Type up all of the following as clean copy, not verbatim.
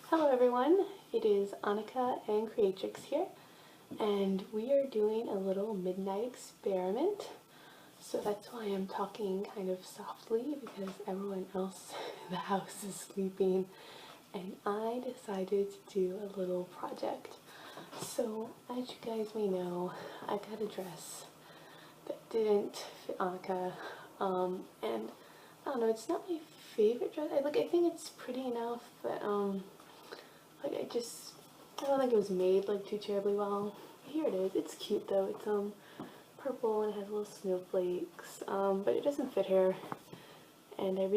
Hello everyone, it is Annika and Creatrix here, and we are doing a little midnight experiment. So that's why I'm talking kind of softly, because everyone else in the house is sleeping, and I decided to do a little project. So as you guys may know, I got a dress that didn't fit Annika, and I don't know, it's not my favorite dress. I think it's pretty enough, but I don't think it was made like too terribly well. Here it is. It's cute though. It's purple and it has little snowflakes, but it doesn't fit her, and I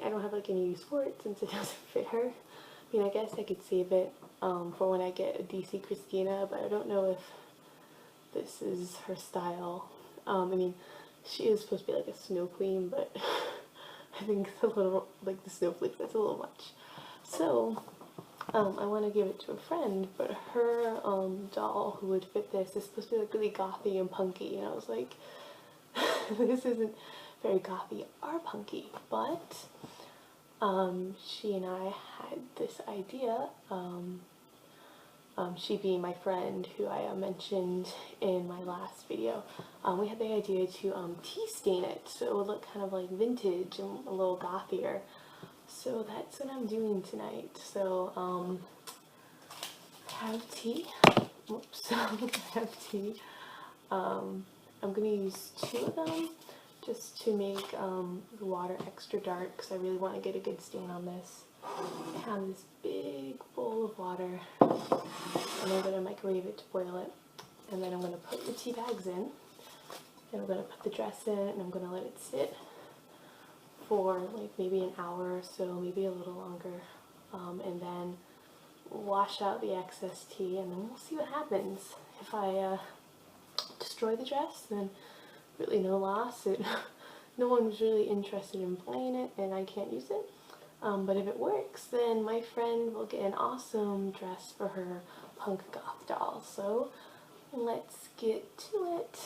don't have like any use for it since it doesn't fit her. I mean, I guess I could save it for when I get a DC Christina, but I don't know if this is her style. I mean, she is supposed to be like a snow queen, but I think it's a little, like the snowflakes, that's a little much. So, I want to give it to a friend, but her doll who would fit this is supposed to be like really gothy and punky, and I was like, this isn't very gothy or punky, but she and I had this idea, she being my friend who I mentioned in my last video. We had the idea to tea stain it so it would look kind of like vintage and a little gothier. So that's what I'm doing tonight. So I have tea. Whoops, I have tea. I'm going to use 2 of them just to make the water extra dark because I really want to get a good stain on this. I have this big bowl of water, and I'm going to microwave it to boil it. And then I'm going to put the tea bags in, and I'm going to put the dress in, and I'm going to let it sit for like maybe an hour or so, maybe a little longer, and then wash out the excess tea, and then we'll see what happens. If I destroy the dress, then really no loss. No one was really interested in playing it, and I can't use it. But if it works, then my friend will get an awesome dress for her punk goth doll. So let's get to it.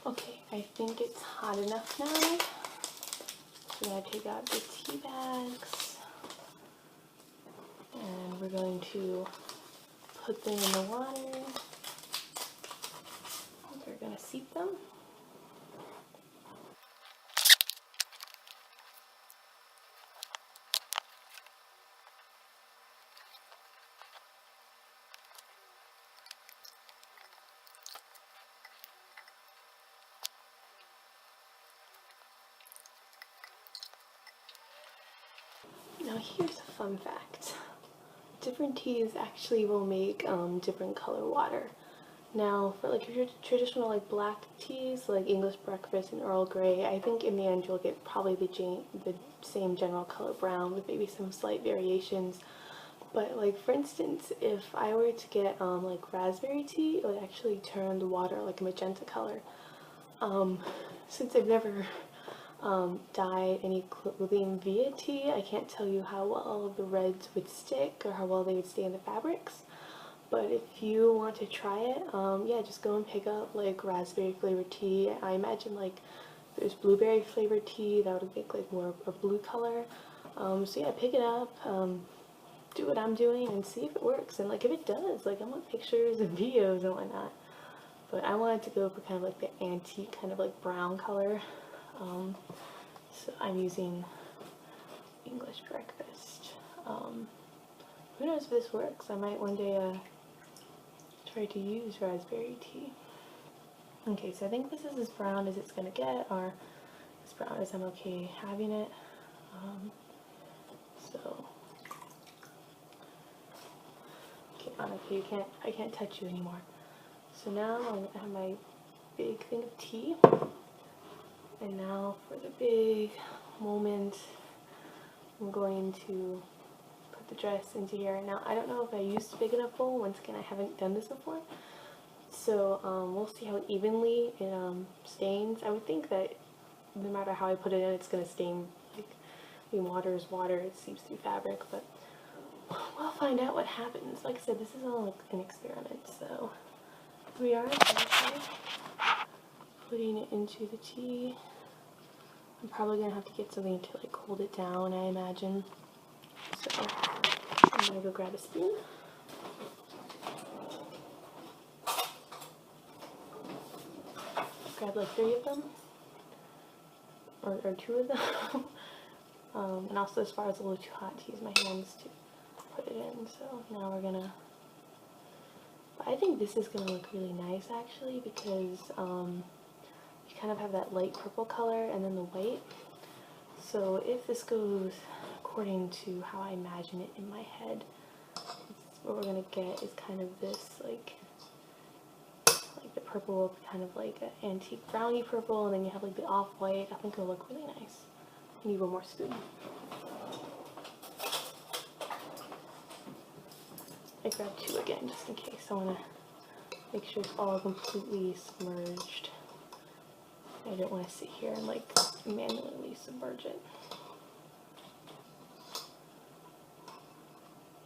Okay, I think it's hot enough now. So I'm going to take out the tea bags, and we're going to put them in the water. We're going to steep them. Now here's a fun fact. Different teas actually will make different color water. Now for like your traditional like black teas like English breakfast and Earl Grey, I think in the end you'll get probably the same general color brown with maybe some slight variations. But like for instance, if I were to get like raspberry tea, it would actually turn the water like a magenta color. Since I've never dyed any clothing via tea, I can't tell you how well the reds would stick or how well they would stay in the fabrics. But if you want to try it, yeah, just go and pick up like raspberry flavored tea. I imagine like there's blueberry flavored tea that would make like more of a blue color. So yeah, pick it up, do what I'm doing and see if it works. And like if it does, like I want pictures and videos and whatnot. But I wanted to go for kind of like the antique kind of like brown color. So I'm using English breakfast. who knows if this works. I might one day try to use raspberry tea. Okay, so I think this is as brown as it's gonna get, or as brown as I'm okay having it. So okay, Monica, I can't touch you anymore. So now I'm gonna have my big thing of tea, and now for the big moment, I'm going to put the dress into here. Now I don't know if I used a big enough bowl. Once again, I haven't done this before, so we'll see how evenly it stains. I would think that no matter how I put it in, it's gonna stain. Like, I mean, water is water; it seeps through fabric, but we'll find out what happens. Like I said, this is all like an experiment, so here we are. Putting it into the tea. I'm probably gonna have to get something to like hold it down, I imagine. So I'm gonna go grab a spoon. Grab like 3 of them, or 2 of them. And also, as far as a little too hot to use my hands to put it in. So now we're gonna. But I think this is gonna look really nice actually, because you kind of have that light purple color and then the white. So if this goes according to how I imagine it in my head, what we're gonna get is kind of this like the purple, kind of like an antique brownie purple, and then you have like the off-white. I think it'll look really nice. I need one more spoon. I grabbed 2 again just in case. I want to make sure it's all completely submerged. I don't want to sit here and like manually submerge it.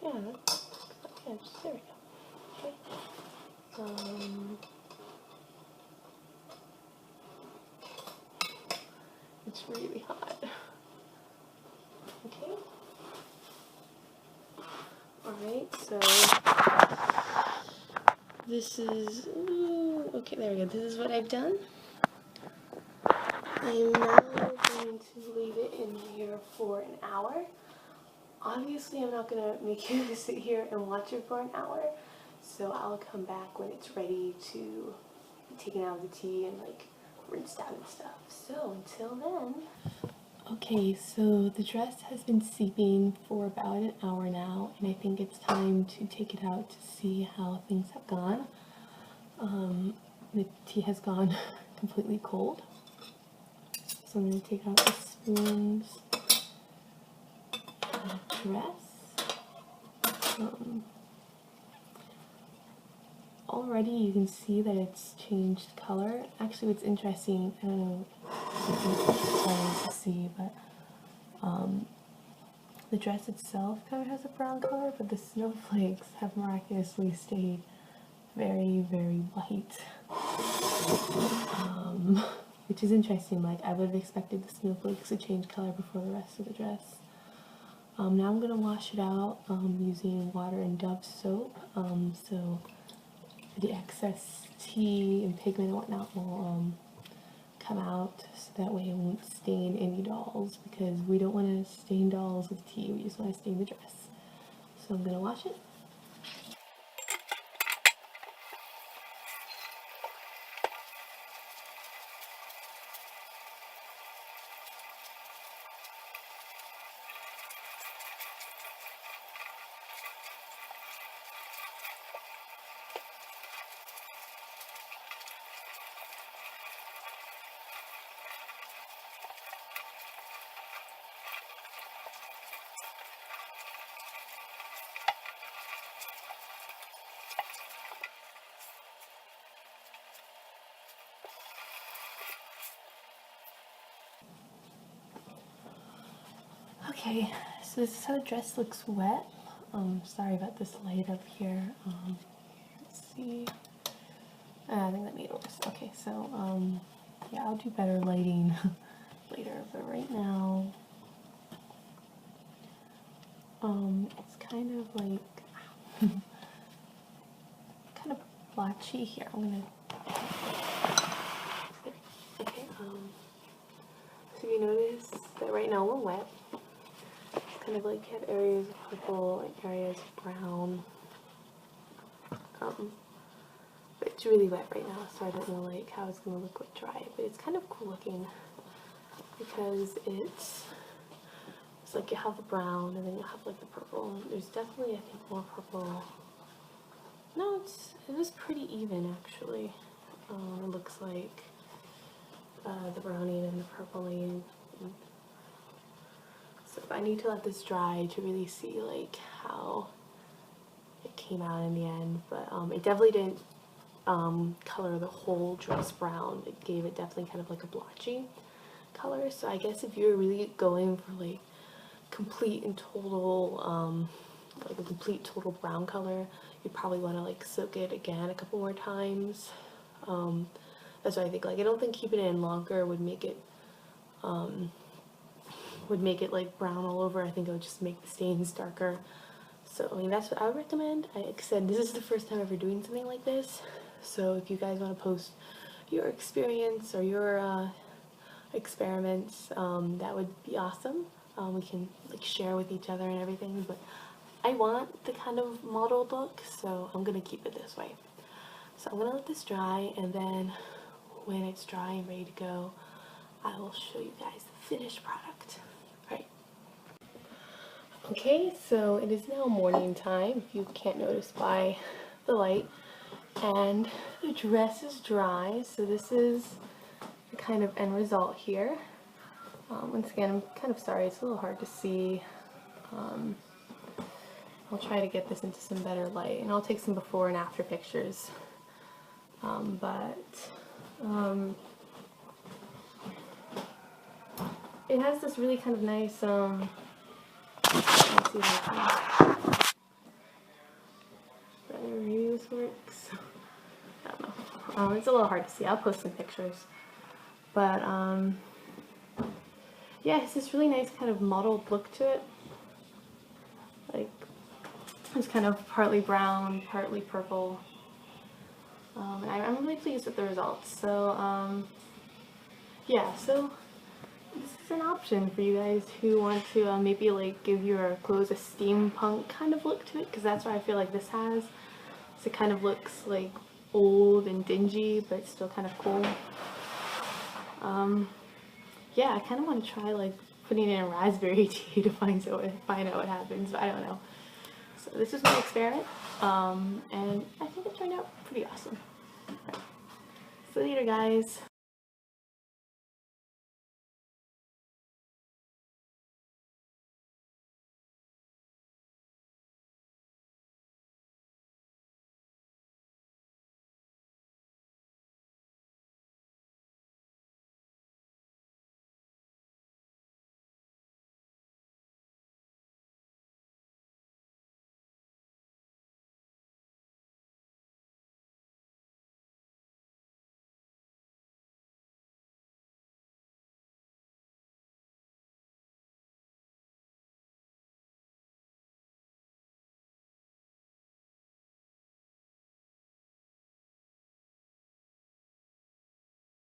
Yeah, there we go. Okay. It's really hot. Okay. Alright, so this is, okay, there we go. This is what I've done. I'm now going to leave it in here for an hour. Obviously, I'm not going to make you sit here and watch it for an hour, so I'll come back when it's ready to be taken out of the tea and like rinsed out and stuff. So until then. Okay, so the dress has been steeping for about an hour now, and I think it's time to take it out to see how things have gone. The tea has gone completely cold, so I'm going to take out the spoons and the dress. Already you can see that it's changed color. Actually, what's interesting, I don't know if you can see, but the dress itself kind of has a brown color, but the snowflakes have miraculously stayed very, very white. Which is interesting. Like, I would have expected the snowflakes to change color before the rest of the dress. Now I'm going to wash it out using water and Dove soap. So the excess tea and pigment and whatnot will come out, so that way it won't stain any dolls, because we don't want to stain dolls with tea, we just want to stain the dress. So I'm going to wash it. Okay, so this is how the dress looks wet. Sorry about this light up here. Let's see. I think that made it worse. Okay, so yeah, I'll do better lighting later, but right now, it's kind of like kind of blotchy here. I'm gonna. Okay. So you notice that right now we're wet. It's kind of like have areas of purple and areas of brown. But it's really wet right now, so I don't know like how it's gonna look with dry. But it's kind of cool looking because it's like you have the brown and then you have like the purple. There's definitely, I think, more purple. No, it was pretty even actually. It looks like the brownie and the purpley. So I need to let this dry to really see like how it came out in the end. But it definitely didn't color the whole dress brown. It gave it definitely kind of like a blotchy color. So I guess if you're really going for like complete and total like a complete total brown color, you probably want to like soak it again a couple more times. That's what I think. Like I don't think keeping it in longer would make it like brown all over. I think it would just make the stains darker. So I mean that's what I would recommend. Like I said, this is the first time ever doing something like this. So if you guys want to post your experience or your experiments, that would be awesome. We can like share with each other and everything, but I want the kind of modeled look, so I'm gonna keep it this way. So I'm gonna let this dry, and then when it's dry and ready to go, I will show you guys the finished product. All right. Okay, so it is now morning time, if you can't notice by the light, and the dress is dry, so this is the kind of end result here. Once again, I'm kind of sorry, it's a little hard to see. I'll try to get this into some better light, and I'll take some before and after pictures. It has this really kind of nice, let's see if I can, maybe this works. I don't know. It's a little hard to see. I'll post some pictures. But, yeah, it's this really nice kind of mottled look to it. Like, it's kind of partly brown, partly purple. And I'm really pleased with the results. So, yeah, so this is an option for you guys who want to maybe like give your clothes a steampunk kind of look to it, because that's what I feel like this has. So it kind of looks like old and dingy, but it's still kind of cool. Yeah, I kind of want to try like putting it in raspberry tea to find out what happens, but I don't know. So this is my experiment, and I think it turned out pretty awesome. Right. See you later, guys.